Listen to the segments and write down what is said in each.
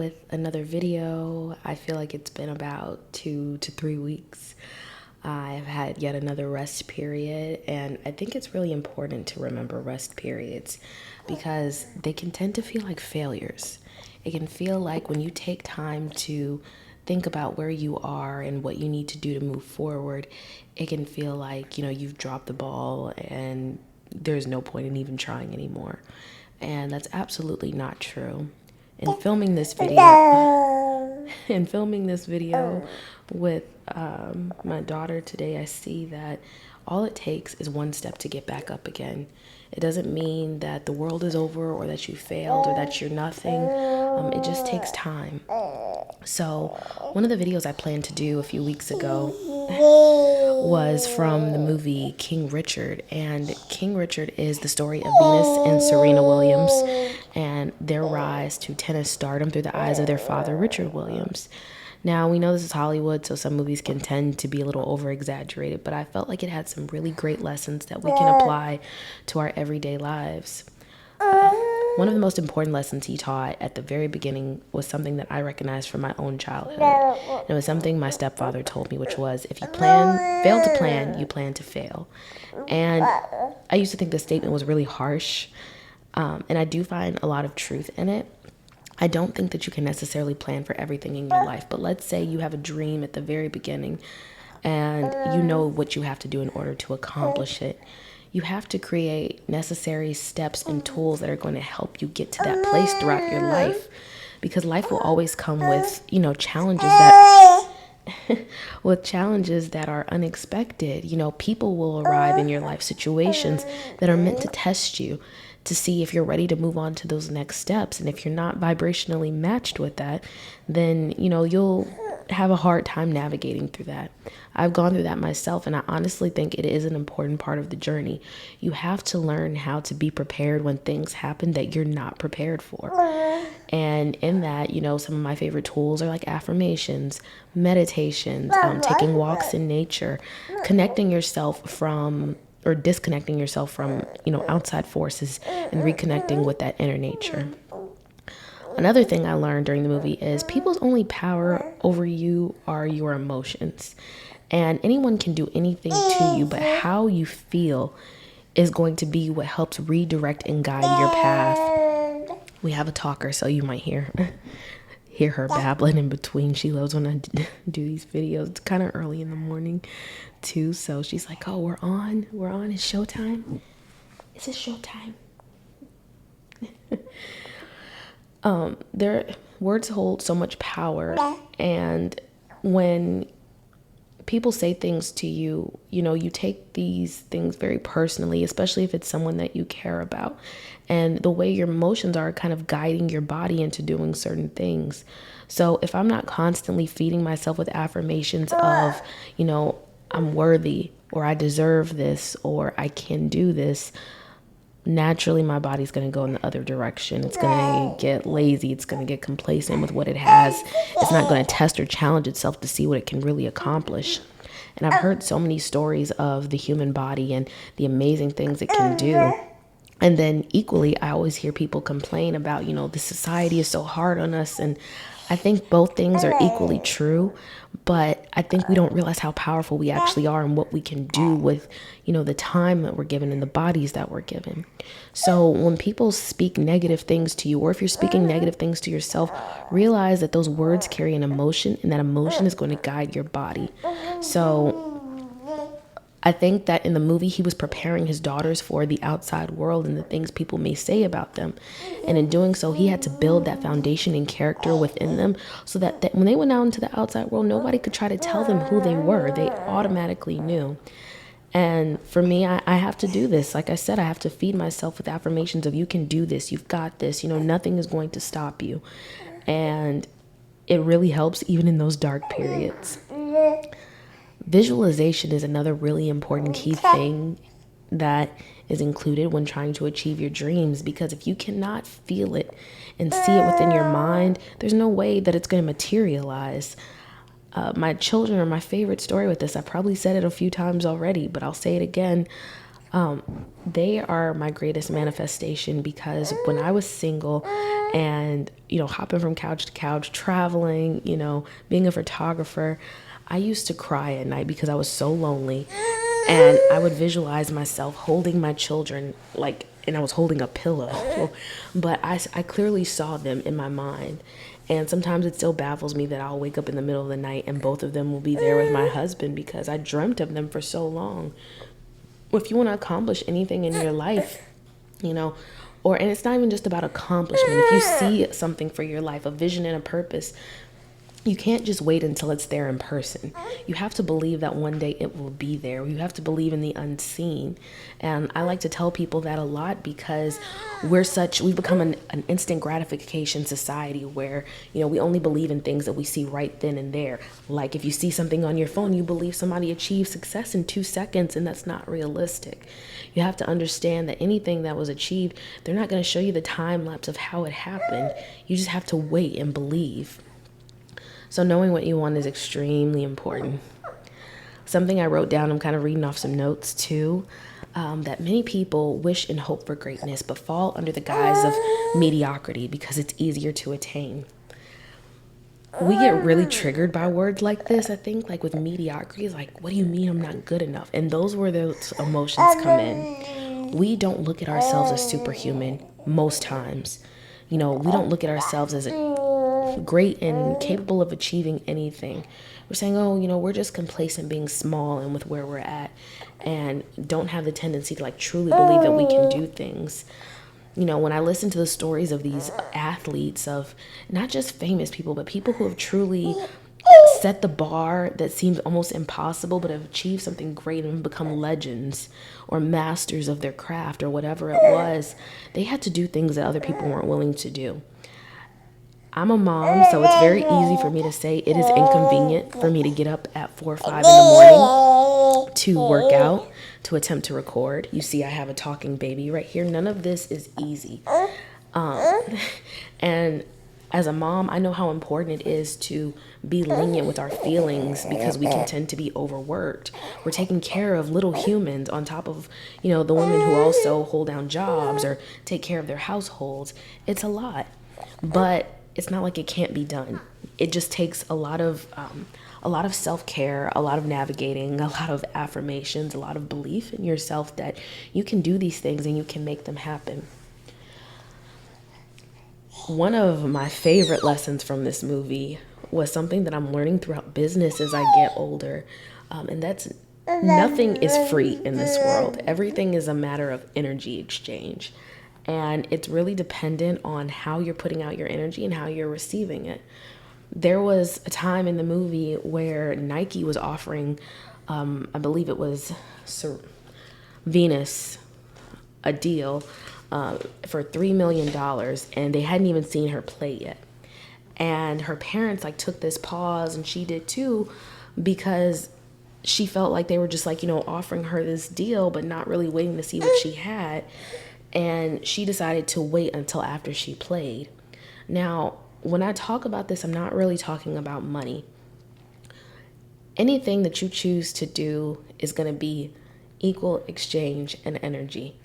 with another video. I feel like it's been about 2 to 3 weeks. I've had yet another rest period, and I think it's really important to remember rest periods because they can tend to feel like failures. It can feel like when you take time to think about where you are and what you need to do to move forward, it can feel like, you've dropped the ball and there's no point in even trying anymore. And that's absolutely not true. In filming this video, with my daughter today, I see that all it takes is one step to get back up again. It doesn't mean that the world is over or that you failed or that you're nothing. It just takes time. So one of the videos I planned to do a few weeks ago was from the movie King Richard. And King Richard is the story of Venus and Serena Williams and their rise to tennis stardom through the eyes of their father, Richard Williams. Now, we know this is Hollywood, so some movies can tend to be a little over-exaggerated, but I felt like it had some really great lessons that we can apply to our everyday lives. One of the most important lessons he taught at the very beginning was something that I recognized from my own childhood. And it was something my stepfather told me, which was, if you fail to plan, you plan to fail. And I used to think this statement was really harsh, and I do find a lot of truth in it. I don't think that you can necessarily plan for everything in your life, but let's say you have a dream at the very beginning and you know what you have to do in order to accomplish it. You have to create necessary steps and tools that are going to help you get to that place throughout your life, because life will always come with, challenges that are unexpected. People will arrive in your life situations that are meant to test you, to see if you're ready to move on to those next steps. And if you're not vibrationally matched with that, then, you'll have a hard time navigating through that. I've gone through that myself, and I honestly think it is an important part of the journey. You have to learn how to be prepared when things happen that you're not prepared for. And in that, some of my favorite tools are like affirmations, meditations, taking walks in nature, connecting yourself from or disconnecting yourself from, outside forces and reconnecting with that inner nature. Another thing I learned during the movie is people's only power over you are your emotions. And anyone can do anything to you, but how you feel is going to be what helps redirect and guide your path. We have a talker, so you might hear her babbling in between. She loves when I do these videos. It's kind of early in the morning too, so she's like, oh, we're on, it's showtime. Is it showtime? Their words hold so much power, and when people say things to you, you take these things very personally, especially if it's someone that you care about. And the way your emotions are kind of guiding your body into doing certain things. So if I'm not constantly feeding myself with affirmations of, I'm worthy, or I deserve this, or I can do this, naturally my body's going to go in the other direction. It's going to get lazy. It's going to get complacent with what it has. It's not going to test or challenge itself to see what it can really accomplish. And I've heard so many stories of the human body and the amazing things it can do. And then equally, I always hear people complain about, the society is so hard on us. And I think both things are equally true, but I think we don't realize how powerful we actually are and what we can do with, the time that we're given and the bodies that we're given. So when people speak negative things to you, or if you're speaking negative things to yourself, realize that those words carry an emotion, and that emotion is going to guide your body. So I think that in the movie, he was preparing his daughters for the outside world and the things people may say about them. And in doing so, he had to build that foundation and character within them so that when they went out into the outside world, nobody could try to tell them who they were. They automatically knew. And for me, I have to do this. Like I said, I have to feed myself with affirmations of, you can do this, you've got this, nothing is going to stop you. And it really helps even in those dark periods. Visualization is another really important key thing that is included when trying to achieve your dreams, because if you cannot feel it and see it within your mind, there's no way that it's going to materialize. My children are my favorite story with this. I probably said it a few times already, but I'll say it again. They are my greatest manifestation because when I was single and, hopping from couch to couch, traveling, being a photographer, I used to cry at night because I was so lonely. And I would visualize myself holding my children, and I was holding a pillow, but I clearly saw them in my mind. And sometimes it still baffles me that I'll wake up in the middle of the night and both of them will be there with my husband because I dreamt of them for so long. If you want to accomplish anything in your life, and it's not even just about accomplishment. If you see something for your life, a vision and a purpose, you can't just wait until it's there in person. You have to believe that one day it will be there. You have to believe in the unseen. And I like to tell people that a lot because we've become an instant gratification society where, we only believe in things that we see right then and there. Like if you see something on your phone, you believe somebody achieved success in 2 seconds, and that's not realistic. You have to understand that anything that was achieved, they're not going to show you the time lapse of how it happened. You just have to wait and believe. So knowing what you want is extremely important. Something I wrote down, I'm kind of reading off some notes too, that many people wish and hope for greatness, but fall under the guise of mediocrity because it's easier to attain. We get really triggered by words like this, I think, like with mediocrity. It's like, what do you mean I'm not good enough? And those where those emotions come in. We don't look at ourselves as superhuman most times. We don't look at ourselves as great and capable of achieving anything. We're saying, we're just complacent being small and with where we're at, and don't have the tendency to truly believe that we can do things. When I listen to the stories of these athletes, of not just famous people, but people who have truly set the bar that seems almost impossible, but have achieved something great and become legends or masters of their craft or whatever it was, they had to do things that other people weren't willing to do. I'm a mom, so it's very easy for me to say it is inconvenient for me to get up at 4 or 5 in the morning to work out, to attempt to record. You see, I have a talking baby right here. None of this is easy. And as a mom, I know how important it is to be lenient with our feelings because we can tend to be overworked. We're taking care of little humans on top of, the women who also hold down jobs or take care of their households. It's a lot. But it's not like it can't be done. It just takes a lot of self-care, a lot of navigating, a lot of affirmations, a lot of belief in yourself that you can do these things and you can make them happen. One of my favorite lessons from this movie was something that I'm learning throughout business as I get older. And that's nothing is free in this world. Everything is a matter of energy exchange. And it's really dependent on how you're putting out your energy and how you're receiving it. There was a time in the movie where Nike was offering, I believe it was Venus, a deal for $3 million, and they hadn't even seen her play yet. And her parents took this pause, and she did too, because she felt like they were just offering her this deal, but not really waiting to see what she had. And she decided to wait until after she played. Now, when I talk about this, I'm not really talking about money. Anything that you choose to do is going to be equal exchange and energy.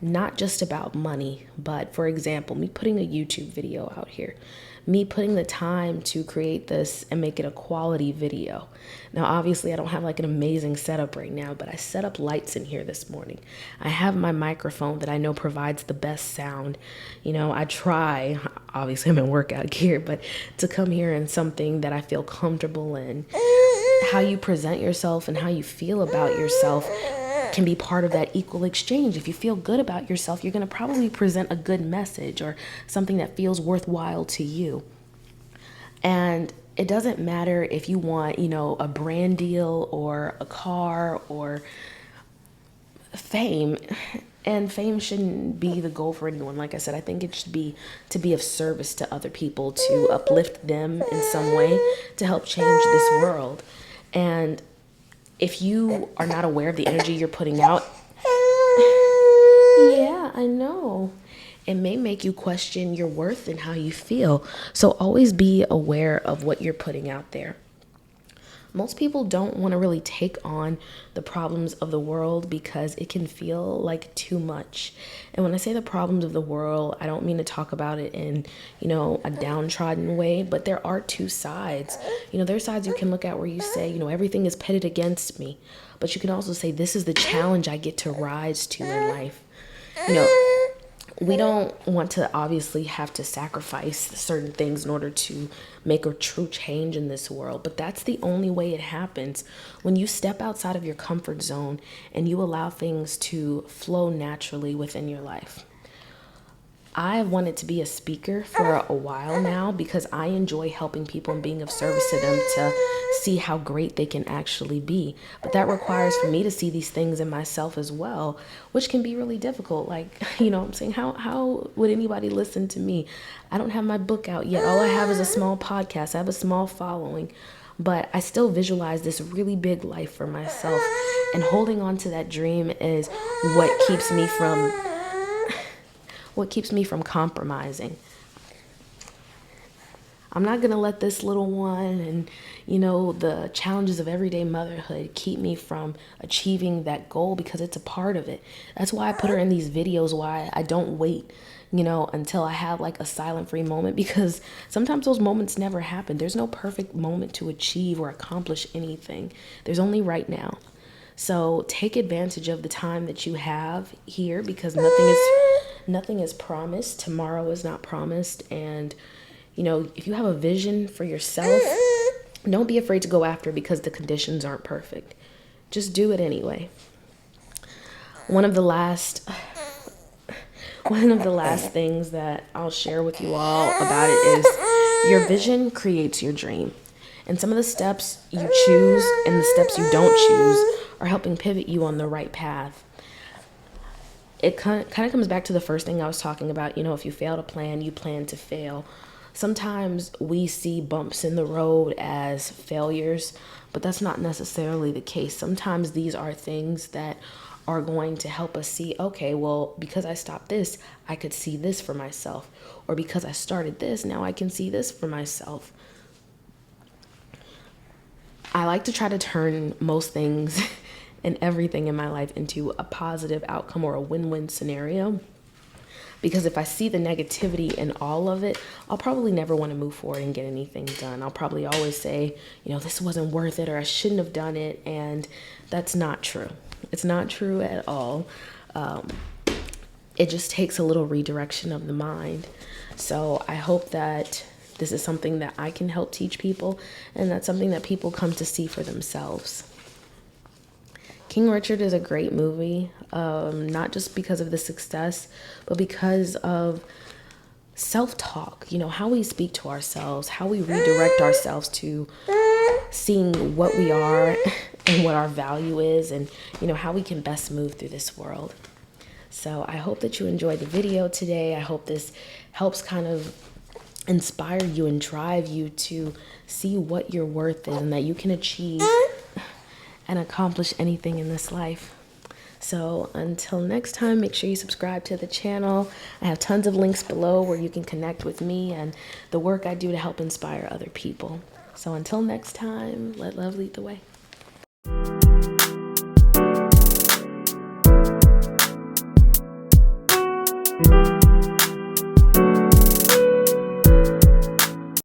Not just about money, but for example, me putting a YouTube video out here, me putting the time to create this and make it a quality video. Now, obviously, I don't have an amazing setup right now, but I set up lights in here this morning. I have my microphone that I know provides the best sound. I try, obviously I'm in workout gear, but to come here in something that I feel comfortable in. How you present yourself and how you feel about yourself can be part of that equal exchange. If you feel good about yourself, you're going to probably present a good message or something that feels worthwhile to you. And it doesn't matter if you want, a brand deal or a car or fame. And fame shouldn't be the goal for anyone. Like I said, I think it should be to be of service to other people, to uplift them in some way, to help change this world. And if you are not aware of the energy you're putting out, yeah, I know. It may make you question your worth and how you feel. So always be aware of what you're putting out there. Most people don't want to really take on the problems of the world because it can feel like too much. And when I say the problems of the world, I don't mean to talk about it in, a downtrodden way, but there are two sides. There are sides you can look at where you say, everything is pitted against me. But you can also say, this is the challenge I get to rise to in life. We don't want to obviously have to sacrifice certain things in order to make a true change in this world. But that's the only way it happens. When you step outside of your comfort zone and you allow things to flow naturally within your life. I wanted to be a speaker for a while now because I enjoy helping people and being of service to them to see how great they can actually be. But that requires for me to see these things in myself as well, which can be really difficult. Like, I'm saying, how would anybody listen to me? I don't have my book out yet. All I have is a small podcast. I have a small following, but I still visualize this really big life for myself. And holding on to that dream is what keeps me from compromising. I'm not going to let this little one and, the challenges of everyday motherhood keep me from achieving that goal because it's a part of it. That's why I put her in these videos, why I don't wait, until I have like a silent free moment, because sometimes those moments never happen. There's no perfect moment to achieve or accomplish anything. There's only right now. So take advantage of the time that you have here because nothing is promised. Tomorrow is not promised. And, if you have a vision for yourself, don't be afraid to go after it because the conditions aren't perfect. Just do it anyway. One of the last things that I'll share with you all about it is your vision creates your dream. And some of the steps you choose and the steps you don't choose are helping pivot you on the right path. It kind of comes back to the first thing I was talking about. If you fail to plan, you plan to fail. Sometimes we see bumps in the road as failures, but that's not necessarily the case. Sometimes these are things that are going to help us see, okay, well, because I stopped this, I could see this for myself. Or because I started this, now I can see this for myself. I like to try to turn most things and everything in my life into a positive outcome or a win-win scenario. Because if I see the negativity in all of it, I'll probably never want to move forward and get anything done. I'll probably always say, this wasn't worth it or I shouldn't have done it. And that's not true. It's not true at all. It just takes a little redirection of the mind. So I hope that this is something that I can help teach people, and that's something that people come to see for themselves. King Richard is a great movie, not just because of the success, but because of self-talk, how we speak to ourselves, how we redirect ourselves to seeing what we are and what our value is, and, how we can best move through this world. So I hope that you enjoyed the video today. I hope this helps kind of inspire you and drive you to see what your worth is and that you can achieve and accomplish anything in this life. So until next time, make sure you subscribe to the channel. I have tons of links below where you can connect with me and the work I do to help inspire other people. So until next time, let love lead the way.